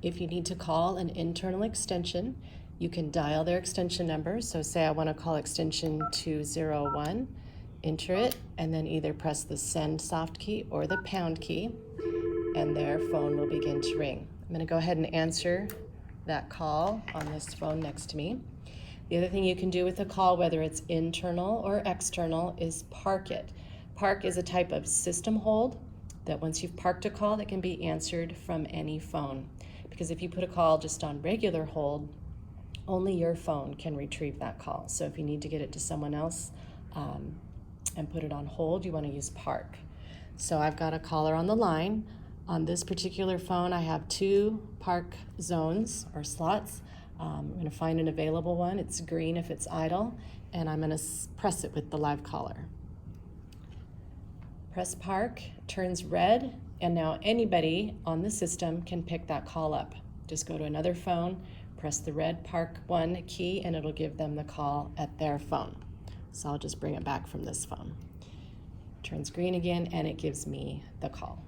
If you need to call an internal extension, you can dial their extension number. So say I want to call extension 201, enter it, and then either press the send soft key or the pound key, and their phone will begin to ring. I'm going to go ahead and answer that call on this phone next to me. The other thing you can do with a call, whether it's internal or external, is park it. Park is a type of system hold that once you've parked a call, that can be answered from any phone. Because if you put a call just on regular hold, only your phone can retrieve that call. So if you need to get it to someone else and put it on hold, you want to use park. So I've got a caller on the line. On this particular phone, I have 2 park zones or slots. I'm going to find an available one. It's green if it's idle, and I'm going to press it with the live caller. Press park, turns red, and now anybody on the system can pick that call up. Just go to another phone, press the red park 1 key, and it'll give them the call at their phone. So I'll just bring it back from this phone. Turns green again, and it gives me the call.